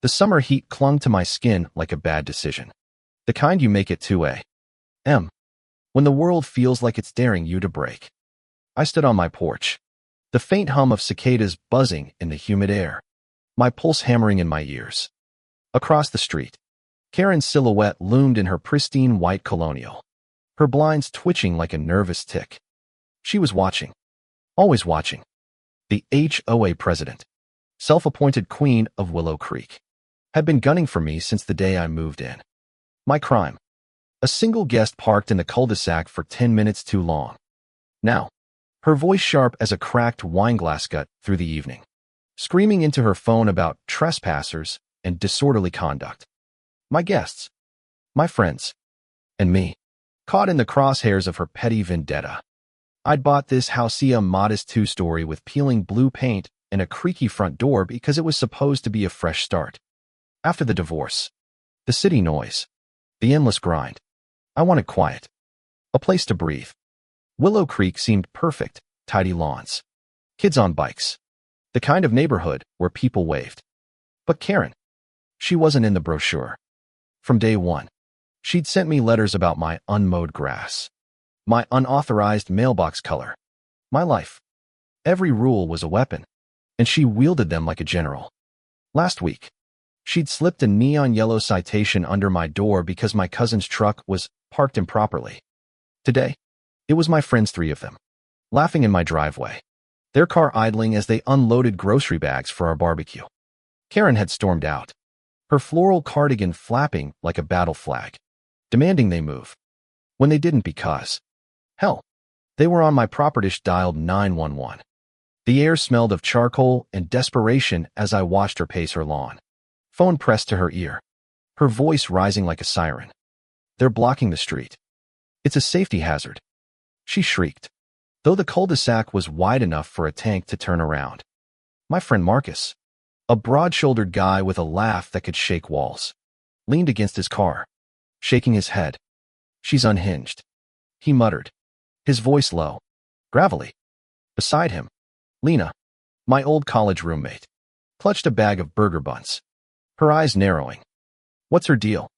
The summer heat clung to my skin like a bad decision. The kind you make at 2 a.m. when the world feels like it's daring you to break. I stood on my porch, the faint hum of cicadas buzzing in the humid air, my pulse hammering in my ears. Across the street, Karen's silhouette loomed in her pristine white colonial, her blinds twitching like a nervous tick. She was watching, always watching. The HOA president, self-appointed queen of Willow Creek, had been gunning for me since the day I moved in. My crime: a single guest parked in the cul-de-sac for 10 minutes too long. Now, her voice sharp as a cracked wineglass cut through the evening, screaming into her phone about trespassers and disorderly conduct. My guests, my friends, and me, caught in the crosshairs of her petty vendetta. I'd bought this HOA modest 2-story with peeling blue paint and a creaky front door because it was supposed to be a fresh start. After the divorce, the city noise, the endless grind, I wanted quiet, a place to breathe. Willow Creek seemed perfect: tidy lawns, kids on bikes, the kind of neighborhood where people waved. But Karen, she wasn't in the brochure. From day one, she'd sent me letters about my unmowed grass, my unauthorized mailbox color, my life. Every rule was a weapon, and she wielded them like a general. Last week, she'd slipped a neon yellow citation under my door because my cousin's truck was parked improperly. Today, it was my friends, 3 of them, laughing in my driveway, their car idling as they unloaded grocery bags for our barbecue. Karen had stormed out, her floral cardigan flapping like a battle flag, demanding they move. When they didn't because, hell, they were on my property. Dialed 911. The air smelled of charcoal and desperation as I watched her pace her lawn. Phone pressed to her ear, her voice rising like a siren. They're blocking the street. It's a safety hazard, she shrieked, though the cul-de-sac was wide enough for a tank to turn around. My friend Marcus, a broad-shouldered guy with a laugh that could shake walls, leaned against his car, shaking his head. She's unhinged, he muttered, his voice low, gravelly. Beside him, Lena, my old college roommate, clutched a bag of burger buns, her eyes narrowing. What's her deal,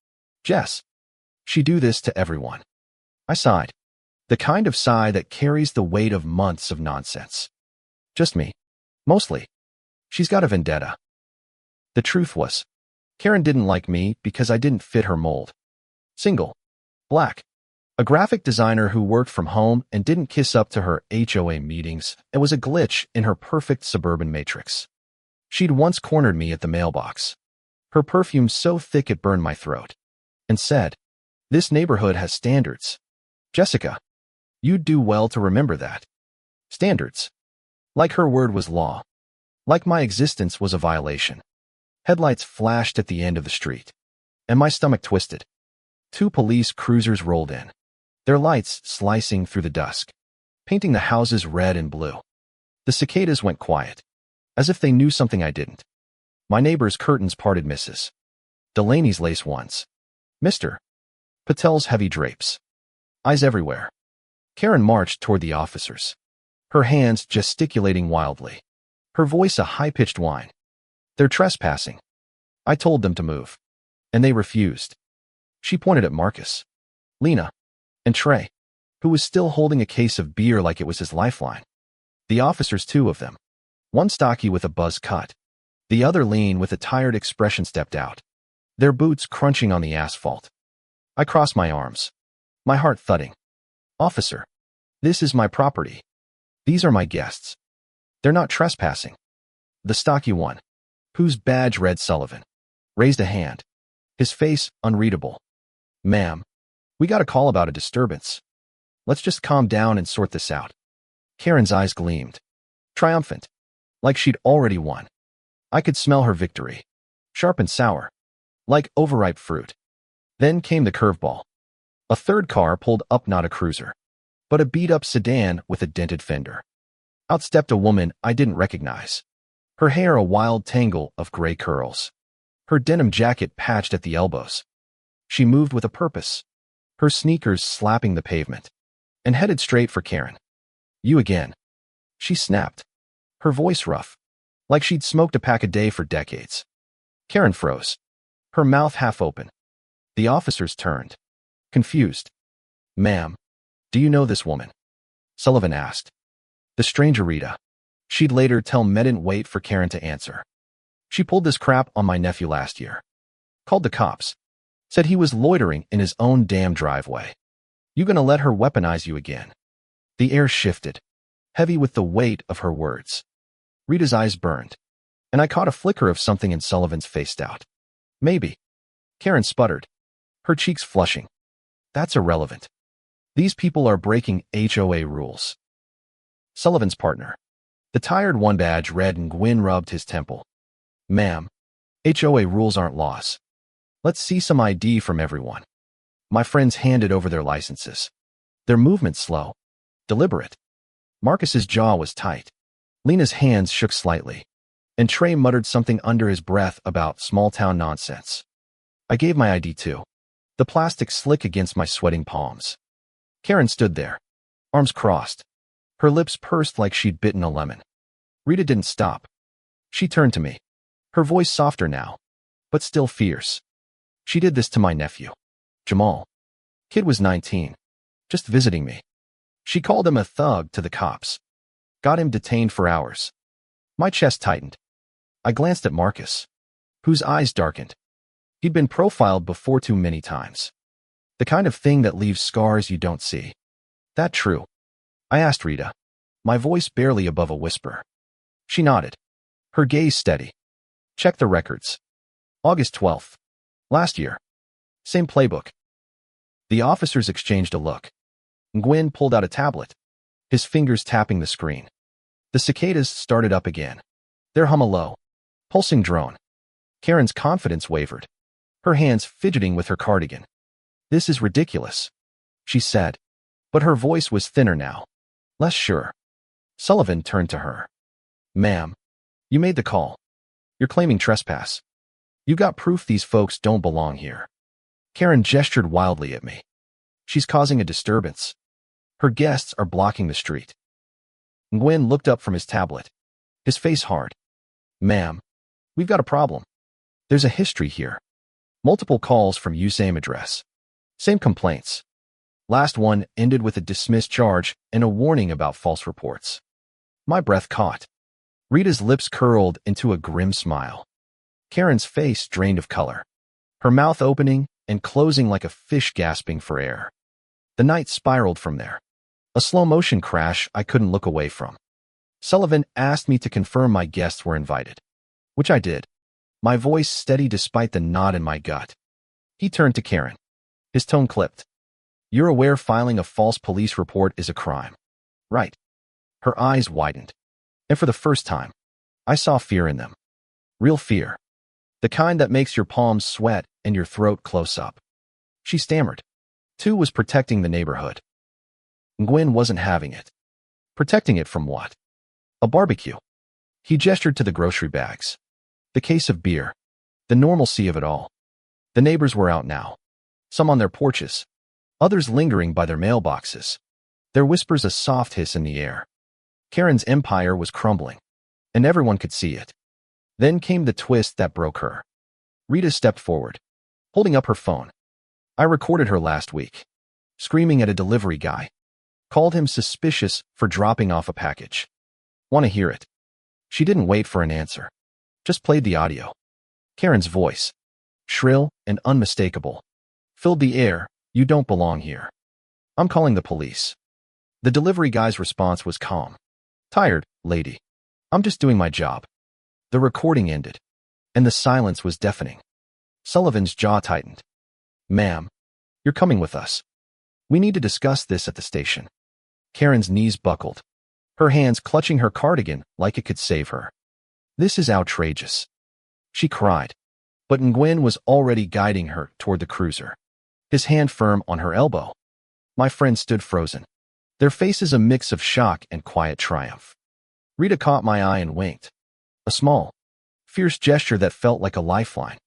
Jess? She do this to everyone. I sighed, the kind of sigh that carries the weight of months of nonsense. Just me, mostly. She's got a vendetta. The truth was, Karen didn't like me because I didn't fit her mold. Single, black, a graphic designer who worked from home and didn't kiss up to her HOA meetings. It was a glitch in her perfect suburban matrix. She'd once cornered me at the mailbox, her perfume so thick it burned my throat, and said, "This neighborhood has standards. Jessica, you'd do well to remember that." Standards. Like her word was law. Like my existence was a violation. Headlights flashed at the end of the street, and my stomach twisted. 2 police cruisers rolled in, their lights slicing through the dusk, painting the houses red and blue. The cicadas went quiet, as if they knew something I didn't. My neighbor's curtains parted. Mrs. Delaney's lace ones. Mr. Patel's heavy drapes. Eyes everywhere. Karen marched toward the officers, her hands gesticulating wildly, her voice a high-pitched whine. "They're trespassing. I told them to move, and they refused." She pointed at Marcus, Lena, and Trey, who was still holding a case of beer like it was his lifeline. The officers, 2 of them, one stocky with a buzz cut, the other lean with a tired expression, stepped out, their boots crunching on the asphalt. I crossed my arms, my heart thudding. "Officer, this is my property. These are my guests. They're not trespassing." The stocky one, whose badge read Sullivan, raised a hand, his face unreadable. "Ma'am, we got a call about a disturbance. Let's just calm down and sort this out." Karen's eyes gleamed, triumphant, like she'd already won. I could smell her victory, sharp and sour, like overripe fruit. Then came the curveball. A 3rd car pulled up, not a cruiser, but a beat-up sedan with a dented fender. Out stepped a woman I didn't recognize, her hair a wild tangle of gray curls, her denim jacket patched at the elbows. She moved with a purpose, her sneakers slapping the pavement, and headed straight for Karen. "You again," she snapped, her voice rough, like she'd smoked a pack a day for decades. Karen froze, her mouth half open. The officers turned, confused. "Ma'am, do you know this woman?" Sullivan asked. The stranger Rita. She'd later tell me didn't wait for Karen to answer. "She pulled this crap on my nephew last year. Called the cops. Said he was loitering in his own damn driveway. You gonna let her weaponize you again?" The air shifted, heavy with the weight of her words. Rita's eyes burned, and I caught a flicker of something in Sullivan's face out. "Maybe." Karen sputtered, her cheeks flushing. "That's irrelevant. These people are breaking HOA rules." Sullivan's partner, the tired one, badge red, and Gwyn rubbed his temple. "Ma'am, HOA rules aren't laws. Let's see some ID from everyone." My friends handed over their licenses. Their movement slow, deliberate. Marcus's jaw was tight. Lena's hands shook slightly, and Trey muttered something under his breath about small-town nonsense. I gave my ID too, the plastic slick against my sweating palms. Karen stood there, arms crossed, her lips pursed like she'd bitten a lemon. Rita didn't stop. She turned to me, her voice softer now, but still fierce. "She did this to my nephew, Jamal. Kid was 19, just visiting me. She called him a thug to the cops. Got him detained for hours." My chest tightened. I glanced at Marcus, whose eyes darkened. He'd been profiled before too many times. The kind of thing that leaves scars you don't see. "That true?" I asked Rita, my voice barely above a whisper. She nodded, her gaze steady. "Check the records. August 12th. Last year. Same playbook." The officers exchanged a look. Gwyn pulled out a tablet, his fingers tapping the screen. The cicadas started up again, their hum a low, pulsing drone. Karen's confidence wavered, her hands fidgeting with her cardigan. "This is ridiculous," she said, but her voice was thinner now, less sure. Sullivan turned to her. "Ma'am, you made the call. You're claiming trespass. You got proof these folks don't belong here." Karen gestured wildly at me. "She's causing a disturbance. Her guests are blocking the street." Gwyn looked up from his tablet, his face hard. "Ma'am, we've got a problem. There's a history here. Multiple calls from same address. Same complaints. Last one ended with a dismissed charge and a warning about false reports." My breath caught. Rita's lips curled into a grim smile. Karen's face drained of color, her mouth opening and closing like a fish gasping for air. The night spiraled from there, a slow-motion crash I couldn't look away from. Sullivan asked me to confirm my guests were invited, which I did, my voice steady despite the knot in my gut. He turned to Karen, his tone clipped. "You're aware filing a false police report is a crime, right?" Her eyes widened, and for the first time, I saw fear in them. Real fear. The kind that makes your palms sweat and your throat close up. She stammered. Two was protecting the neighborhood. Gwyn wasn't having it. Protecting it from what? A barbecue. He gestured to the grocery bags. The case of beer. The normalcy of it all. The neighbors were out now. Some on their porches. Others lingering by their mailboxes. Their whispers a soft hiss in the air. Karen's empire was crumbling, and everyone could see it. Then came the twist that broke her. Rita stepped forward, holding up her phone. "I recorded her last week, screaming at a delivery guy. Called him suspicious for dropping off a package. Want to hear it?" She didn't wait for an answer, just played the audio. Karen's voice, shrill and unmistakable, filled the air. "You don't belong here. I'm calling the police." The delivery guy's response was calm. "Tired, lady. I'm just doing my job." The recording ended, and the silence was deafening. Sullivan's jaw tightened. "Ma'am, you're coming with us. We need to discuss this at the station." Karen's knees buckled, her hands clutching her cardigan like it could save her. "This is outrageous," she cried, but Nguyen was already guiding her toward the cruiser, his hand firm on her elbow. My friends stood frozen, their faces a mix of shock and quiet triumph. Rita caught my eye and winked, a small, fierce gesture that felt like a lifeline.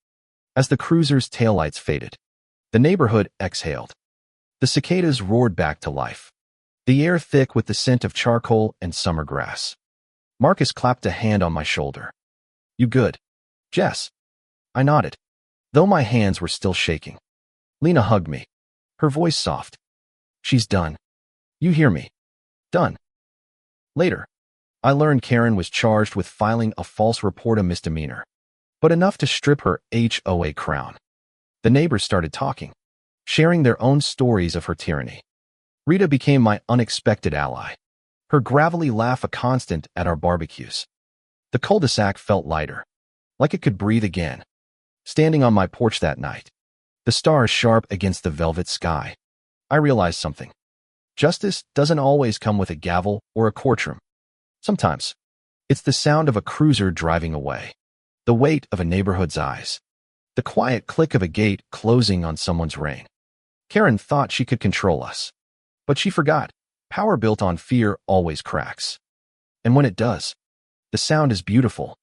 As the cruiser's taillights faded, the neighborhood exhaled. The cicadas roared back to life, the air thick with the scent of charcoal and summer grass. Marcus clapped a hand on my shoulder. "You good, Jess?" I nodded, though my hands were still shaking. Lena hugged me, her voice soft. She's done. You hear me? Done. Later, I learned Karen was charged with filing a false report, a misdemeanor, but enough to strip her HOA crown. The neighbors started talking, sharing their own stories of her tyranny. Rita became my unexpected ally, her gravelly laugh a constant at our barbecues. The cul-de-sac felt lighter, like it could breathe again. Standing on my porch that night, the stars sharp against the velvet sky, I realized something. Justice doesn't always come with a gavel or a courtroom. Sometimes, it's the sound of a cruiser driving away, the weight of a neighborhood's eyes, the quiet click of a gate closing on someone's reign. Karen thought she could control us, but she forgot. Power built on fear always cracks. And when it does, the sound is beautiful,